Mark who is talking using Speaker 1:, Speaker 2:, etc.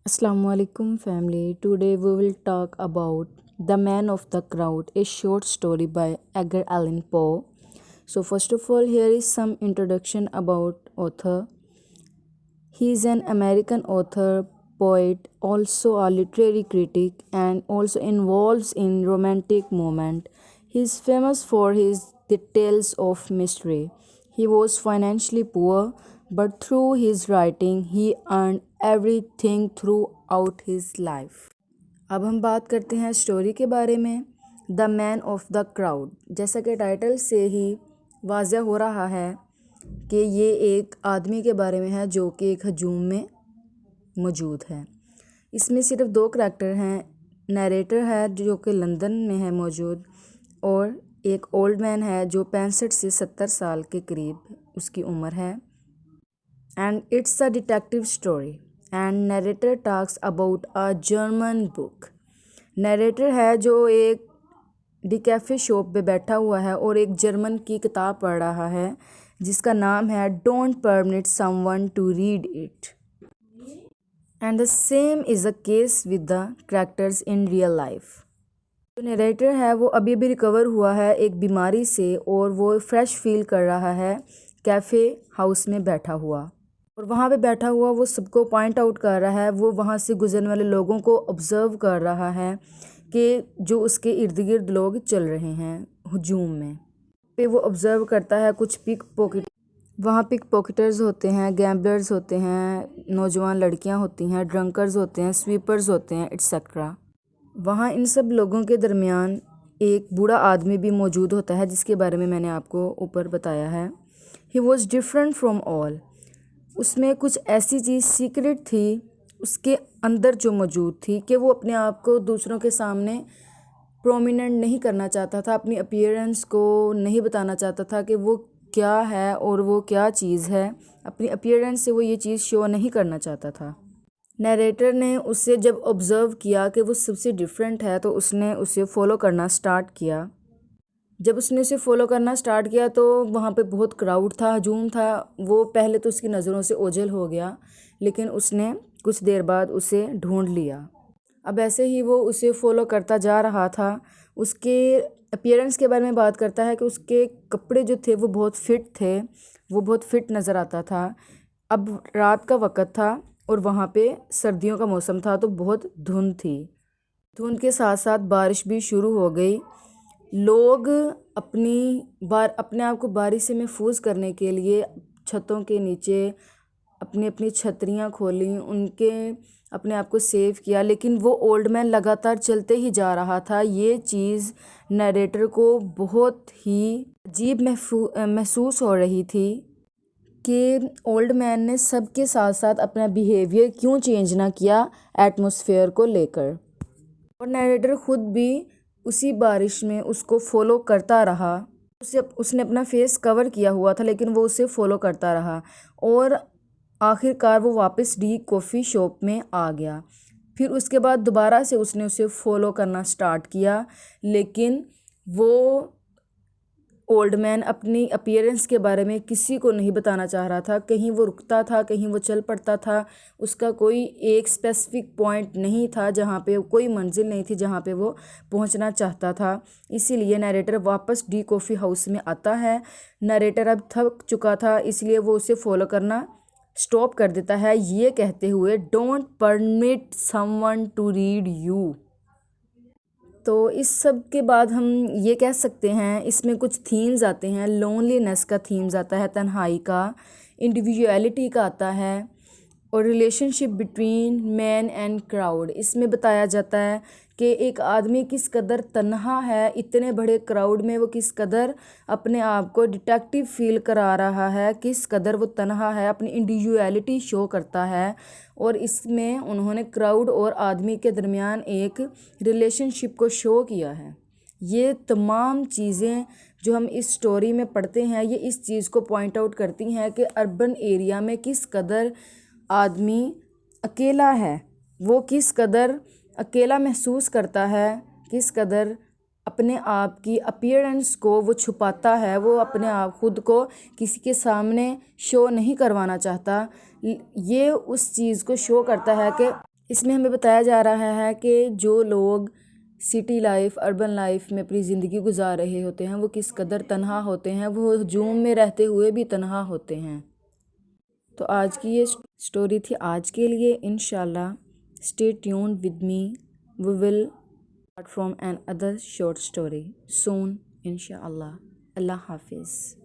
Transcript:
Speaker 1: Assalamu alaikum family. Today we will talk about The Man of the Crowd, a short story by Edgar Allan Poe. So first of all, here is some introduction about author. He is an American author, poet, also a literary critic, and also involves in romantic movement. He is famous for his The Tales of Mystery. He was financially poor, but through his writing, he earned everything throughout his life. अब हम बात करते हैं story के बारे में। The man of the crowd, जैसा कि टाइटल से ही वाज़ह हो रहा है कि ये एक आदमी के बारे में है जो कि एक हजूम में मौजूद है। इसमें सिर्फ दो करैक्टर हैं। नरेटर है जो कि लंदन में है मौजूद, और एक ओल्ड मैन है जो 65 से 70 साल के करीब उसकी उम्र है। And it's a detective story and narrator talks about a German book. Narrator है जो एक डिकैफे शॉप पे बैठा हुआ है और एक जर्मन की किताब पढ़ रहा है जिसका नाम है don't permit someone to read it. And the same is a case with the characters in real life. जो नरेटर है वो अभी अभी रिकवर हुआ है एक बीमारी से और वो फ्रेश फील कर रहा है कैफ़े हाउस में बैठा हुआ, और वहाँ पे बैठा हुआ वो सबको पॉइंट आउट कर रहा है। वो वहाँ से गुजरने वाले लोगों को ऑब्ज़र्व कर रहा है कि जो उसके इर्द गिर्द लोग चल रहे हैं हजूम में। पे वो ऑब्ज़र्व करता है कुछ वहाँ पिक पॉकेटर्स होते हैं, गैम्बलर्स होते हैं, नौजवान लड़कियाँ होती हैं, ड्रंकर्स होते हैं, स्वीपर्स होते हैं, एट्सेट्रा। वहाँ इन सब लोगों के दरमियान एक बूढ़ा आदमी भी मौजूद होता है जिसके बारे में मैंने आपको ऊपर बताया है। He was different from all. उसमें कुछ ऐसी चीज़ सीक्रेट थी उसके अंदर जो मौजूद थी कि वो अपने आप को दूसरों के सामने प्रोमिनेंट नहीं करना चाहता था, अपनी अपीयरेंस को नहीं बताना चाहता था कि वो क्या है और वो क्या चीज़ है। अपनी अपीयरेंस से वो ये चीज़ शो नहीं करना चाहता था। नरेटर ने उसे जब ऑब्ज़र्व किया कि वो सबसे डिफरेंट है तो उसने उसे फॉलो करना स्टार्ट किया। जब उसने उसे फॉलो करना स्टार्ट किया तो वहाँ पे बहुत क्राउड था, हजूम था। वो पहले तो उसकी नज़रों से ओझल हो गया, लेकिन उसने कुछ देर बाद उसे ढूंढ लिया। अब ऐसे ही वो उसे फॉलो करता जा रहा था। उसके अपीयरेंस के बारे में बात करता है कि उसके कपड़े जो थे वो बहुत फिट थे, वो बहुत फिट नज़र आता था। अब रात का वक़्त था और वहाँ पे सर्दियों का मौसम था तो बहुत धुंध थी। धुंध के साथ साथ बारिश भी शुरू हो गई। लोग अपने आप को बारिश से महफूज करने के लिए छतों के नीचे अपनी अपनी छतरियाँ खोलीं, उनके अपने आप को सेव किया, लेकिन वो ओल्ड मैन लगातार चलते ही जा रहा था। ये चीज़ नरेटर को बहुत ही अजीब महसूस हो रही थी कि ओल्ड मैन ने सबके साथ साथ अपना बिहेवियर क्यों चेंज ना किया एटमॉस्फेयर को लेकर। और नरेटर खुद भी उसी बारिश में उसको फॉलो करता रहा। उसने अपना फेस कवर किया हुआ था लेकिन वो उसे फॉलो करता रहा और आखिरकार वो वापस डी कॉफ़ी शॉप में आ गया। फिर उसके बाद दोबारा से उसने उसे फॉलो करना स्टार्ट किया, लेकिन वो ओल्ड मैन अपनी अपीयरेंस के बारे में किसी को नहीं बताना चाह रहा था। कहीं वो रुकता था, कहीं वो चल पड़ता था। उसका कोई एक स्पेसिफिक पॉइंट नहीं था जहाँ पे कोई मंजिल नहीं थी जहाँ पे वो पहुँचना चाहता था। इसीलिए नरेटर वापस डी कॉफ़ी हाउस में आता है। नरेटर अब थक चुका था, इसलिए वो उसे फॉलो करना स्टॉप कर देता है, ये कहते हुए don't permit someone to read you. तो इस सब के बाद हम ये कह सकते हैं इसमें कुछ थीम्स आते हैं। लोनलीनेस का थीम्स आता है, तन्हाई का, इंडिविजुअलिटी का आता है, और relationship between man and crowd. इसमें बताया जाता है कि एक आदमी किस कदर तन्हा है, इतने बड़े क्राउड में वो किस कदर अपने आप को डिटेक्टिव फील करा रहा है, किस कदर वो तन्हा है, अपनी इंडिविजुअलिटी शो करता है। और इसमें उन्होंने क्राउड और आदमी के दरमियान एक रिलेशनशिप को शो किया है। ये तमाम चीज़ें जो हम इस स्टोरी में पढ़ते हैं ये इस चीज़ को पॉइंट आउट करती हैं कि अर्बन एरिया में किस कदर आदमी अकेला है, वो किस कदर अकेला महसूस करता है, किस कदर अपने आप की अपीयरेंस को वो छुपाता है, वो अपने आप खुद को किसी के सामने शो नहीं करवाना चाहता। ये उस चीज़ को शो करता है कि اس میں ہمیں بتایا جا رہا ہے کہ جو لوگ سٹی لائف اربن لائف میں اپنی زندگی گزار رہے ہوتے ہیں وہ کس قدر تنہا ہوتے ہیں، وہ ہجوم میں رہتے ہوئے بھی تنہا ہوتے ہیں۔ تو آج کی یہ سٹوری تھی آج کے لیے۔ انشاءاللہ stay tuned with me. We will start from another short story soon. انشاءاللہ. اللہ حافظ.